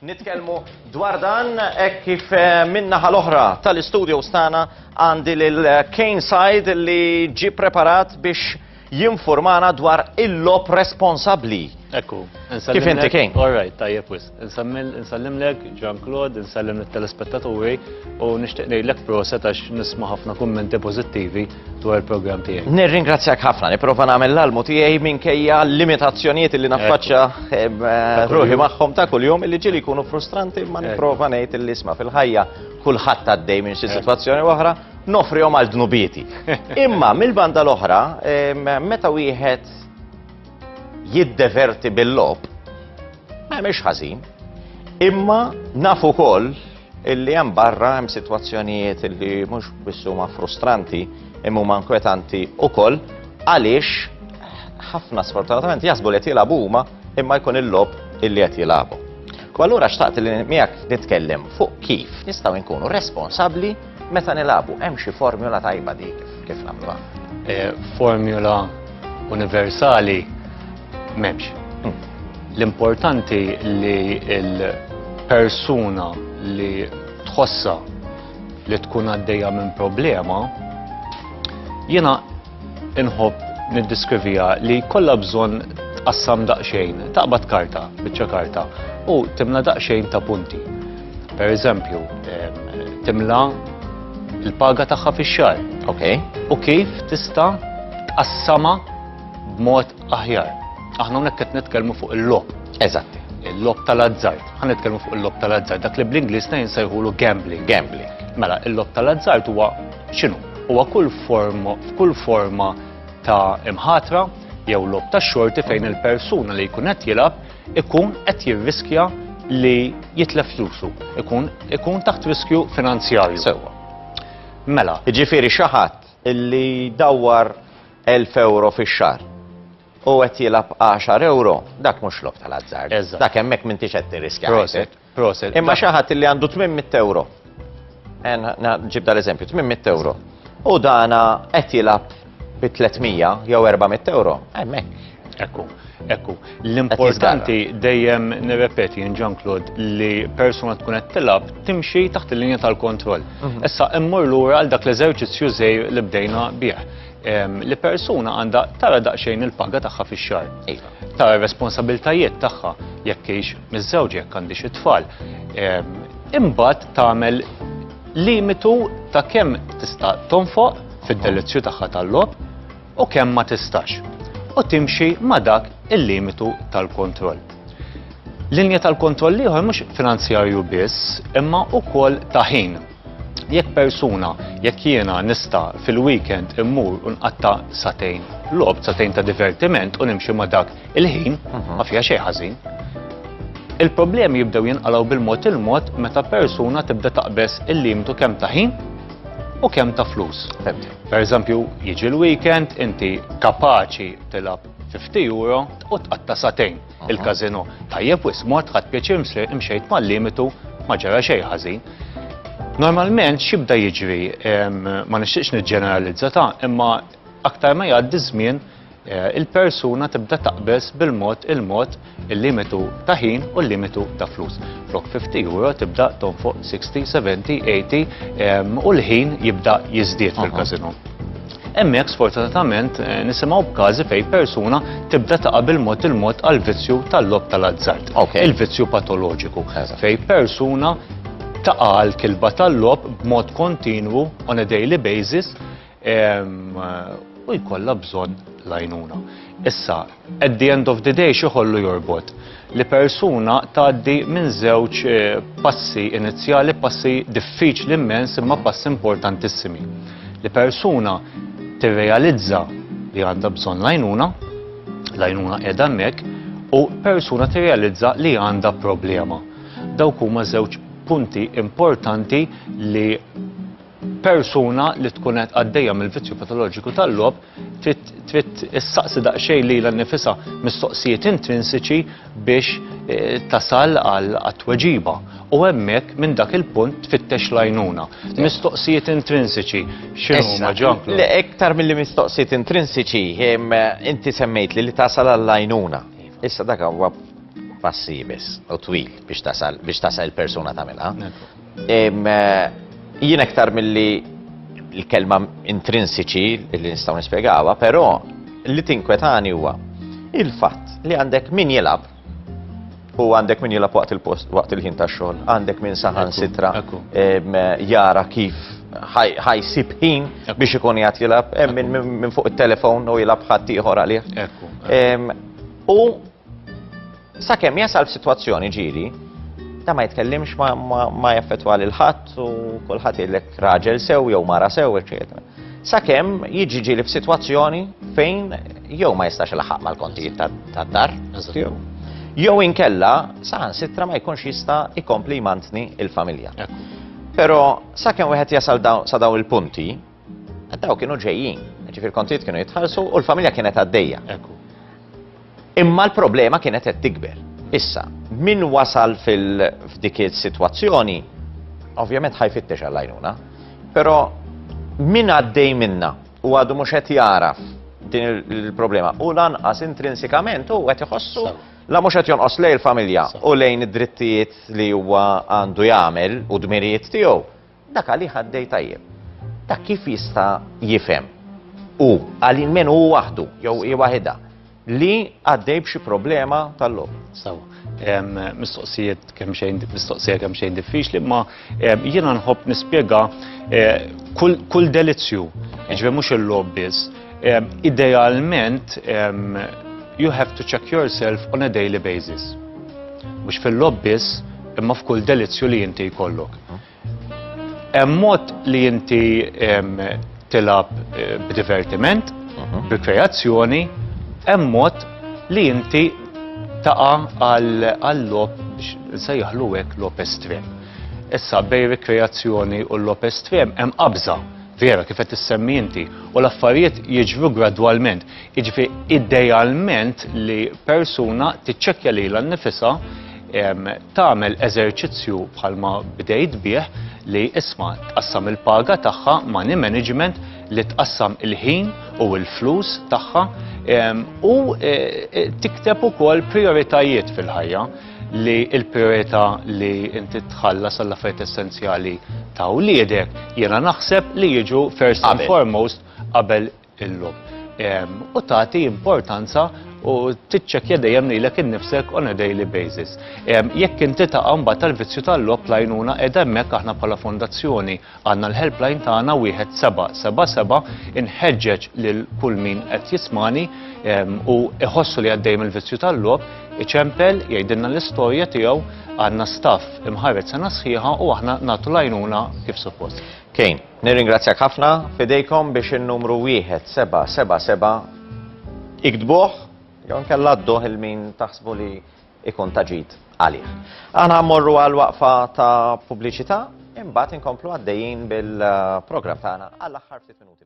Nitkellmu dwar dan kif minnaħa l-oħra tal-istudio stana għandi l-Kane Side li ġi preparat biex jinformana dwar il-lob responsabli. Ekku, Kif inti Kane? All right, tajjeb wis. Nsallim lek Jean-Claude, nsallim l-telespettaturi u nixtieq ngħidlek proset għax nisma' ħafna kummenti pożittivi dwar il-programm tiegħek. Nirringrazzjak ħafna, nipprova nagħmel l-almu tiegħi minkejja limitazzjonijiet li naffaċċa ruħi magħhom ta' kuljum illi ġieli jkunu frustranti ma nipprova ngħid illi isma' fil-ħajja kulħadd għaddej minn xi sitwazzjoni oħra nofrihom għal dnubieti. Imma mill-banda l-oħra meta wieħed jiddeverti bil-lob, ma jemx ħażin, imma nafu wkoll illi hemm barra hemm sitwazzjonijiet illi mhux biss huma frustranti imma huma inkwetanti wkoll għaliex ħafna sfortunatament jaħsbu li qed jilagħbu huma imma jkun il-lob illi qed jilagħbu. U allura xtaqt li miegħek nitkellem fuq kif nistgħu nkunu responsabbli meta nilagħbu. Hemm xi formula tajba dik kif nagħmluha. Formula universali m'hemmx. L-importanti li l-persuna li tħossa li tkun għaddejja minn problema jiena inħobb niddiskrivija li kollha bżonn tqassam daqsxejn, taqbad karta, biċċa karta, u timla daqsxejn ta' punti. Per eżempju, timla l-paga tagħha fix-xahar. Okay. U kif tista' tqassama b'mod aħjar. Aħna hawnhekk qed nitkellmu fuq il-lob. Eżatti. Il-lob tal-azzard. Ħa nitkellmu fuq il-lob tal-azzard. Dak li bl-Ingliż jinsejħulu gambling. Gambling. Mela, il-lob tal-azzard huwa x'inhu? Huwa f'kull forma ta' imħatra jew lob ta' xorti fejn il-persuna li jkun qed jilgħab ikun qed jirriskja li jitlef flusu. Ikun taħt riskju finanzjarju. Sewwa. Mela. Jiġifieri xi ħadd illi dawwar 1000 euro fix-xahar u qed jilgħab 10 euro, dak mhux lob tal-azzard. Dak hemmhekk m'intix qed tirriskja. Proset. Imma xi ħadd illi għandu 800 euro. Ġib dal-eżempju, 800 euro. U dana qed jilgħab bi 300 jew 400 euro. Hemmhekk. Ekku. L-importanti dejjem nirrepeti Jean-Claude li persuna tkun qed tilgħab timxi taħt il-linja tal-kontroll. Issa immur lura għal dak l-eżerċizzju żejr li bdejna bih. Li persuna għandha tara daqsxejn il-paga tagħha fix-xahar. Tara r-responsabiltajiet tagħha jekk hix miż-żewġ jekk għandix it-tfal. Imbagħad tagħmel limitu ta' kemm tista' tonfoq fid-delizzju tagħha tal-lob u kemm ma tistax. U timxi ma' dak il-limitu tal-kontroll. Linja tal-kontroll ieħor mhux finanzjarju biss, imma wkoll ta' ħin. Jekk persuna, jekk jiena nista' fil-weekend immur u nqatta' satejn lob, satejn ta' divertiment u nimxi ma' dak il-ħin, ma fiha xejn ħażin. Il-problemi jibdew jinqalgħu bil-mod il-mod meta persuna tibda taqbes il-limitu kemm ta' ħin u kemm ta' flus. Per eżempju, jiġi l-weekend, inti kapaċi tilab 50 euro u tqatta' satejn il-kazino. Tajjeb wis mod ħadd pjaċir imxejt mal-limitu ma ġara xejn ħażin. Normalment x'ibda jiġri, ma nixtieqx niġġeneralizza imma aktar ma jgħaddi żmien il-persuna tibda taqbes bil-mod il-limitu ta' ħin u l-limitu ta' flus. Flok 50 euro tibda tonfoq 60, 70, 80 u l-ħin jibda jiżdied fil-kazino. Hemmhekk sfortunatament nisimgħu b'każi fejn persuna tibda taqa' bil-mod għal vizzju tal-lob tal-azzard. Il-vizzju patoloġiku fejn persuna taqa' l-kilba tal-lob b'mod kontinwu on a daily basis u jkollha bżonn l-għajnuna. Issa, at the end of the day x'ħollu jorbot li persuna tgħaddi minn żewġ passi inizjali, passi diffiċli immens imma passi importantissimi. Li persuna tirrealizza li għandha bżonn l-għajnuna qiegħda hemmhekk, u persuna tirrealizza li għandha problema. Dawk huma żewġ punti importanti li persuna li tkun qed għaddejja mill-vizzju patoloġiku tal-lob trid issaqsi daqsxejn lilha nnifisha mistoqsijiet intrinsiċi biex tasal għal tweġiba. U hemmhekk minn dak il-punt tfittex l-għajnuna. Mistoqsijiet intrinsiċi x'inhuma Jean-Claude? Iktar milli mistoqsijiet intrinsiċi inti semmejt li tasal għall-għajnuna. Issa dak huwa passibis u twil biex tasal il-persuna tagħmilha. Ekku. Jien aktar milli l-kelma intrinsiċi li nistgħu nispjegawha, però li tinkwetani huwa il-fatt li għandek min jilab u għandek min jilab waqt il-ħin tax-xogħol, għandek min saħansitra jara kif ħajsib ħin biex ikun jgħat jilab, minn fuq il-telefon u jilab ħadd ieħor għalih. U sakemm jasal f'sitwazzjoni ġieli, da ma jitkellimx ma jaffettwa lil ħadd u kulħadd jgħidlek raġel sew jew mara sew, eċetera. Sakemm jiġi ġieli f'sitwazzjoni fejn jew ma jistax ilaħħaq mal-kontijiet tad-dar, jew inkella saħansitra ma jkunx jista' jkompli jmantni il-familja. Però sakemm wieħed jasal sa dawn il-punti, daw kienu ġejjin, ġifier kontijiet kienu jitħallsu u l-familja kienet għaddejja. Imma l-problema kienet qed tikber. Issa, min wasal f'dik is-sitwazzjoni, ovvjament ħajfittex għall-għajnuna, però min għaddej minna u għadu mhux qed jaraf din il-problema u lanqas intrinsikament u qed iħossu la mhux qed jonqos lejn il-familja u lejn id-drittijiet li huwa għandu jagħmel u dmirijiet tiegħu, dak għalih għaddej tajjeb. Dak kif jista' jifhem u għalin min hu waħdu jew hi waħedha li għaddej b'xi problema tal-logħob. Mistoqsija kemm xejn diffiċli, ma jiena nħobb nispjega kull delizzju, jiġifieri mhux il-logħob biss. Idealment you have to check yourself on a daily basis. Mhux fil-logħob biss, imma f'kull delizzju li inti jkollok. Hemm mod li inti tilab b'divertiment, b'rekreazzjoni, hemm mod li inti taqa' għall-logħob biex nsejjaħlu hekk logħob estrem. Issa bejn rekreazzjoni u l-logħob estrem hemm qabża vera kif qed issemmi inti u l-affarijiet jiġru gradwalment. Jiġifieri idealment li persuna tiċċekkja lilha nnifisha tagħmel eżerċizzju bħalma bdejt bih li isma' tqassam il-paga tagħha money management li tqassam il-ħin u l-flus tagħha u tikteb ukoll prioritajiet fil-ħajja li l-priorità li inti tħallas għall-affarijiet essenzjali ta' wliedek jiena naħseb li jiġu first and foremost qabel il-logħob. U tagħti importanza u tiċċekkja dejjem lilek innifsek on a daily basis. Jekk inti taqa' mbagħad tal-vizzju tal-logħob l-għajnuna qiegħda hemmhekk aħna bħala fondazzjoni għandna l-helpline tagħna 1777 inħeġġeġ lil kull min qed jismani u iħossu li għaddej mill-vizzju tal-logħob iċempel jgħidilna l-istorja tiegħu għandna staff imħarret sena sħiħa u aħna nagħtu l-għajnuna kif suppost. Kejn, nirringrazzjak ħafna fidejkom biex in-numru 1777 iktbuh jew nkella ddoħ il-min taħsbu li ikun taġid għalih. Aħna mmorru għal waqfa ta' pubbliċità, imbagħad inkomplu għaddejjin bil-programm tagħna għall-aħħar 6 minuti.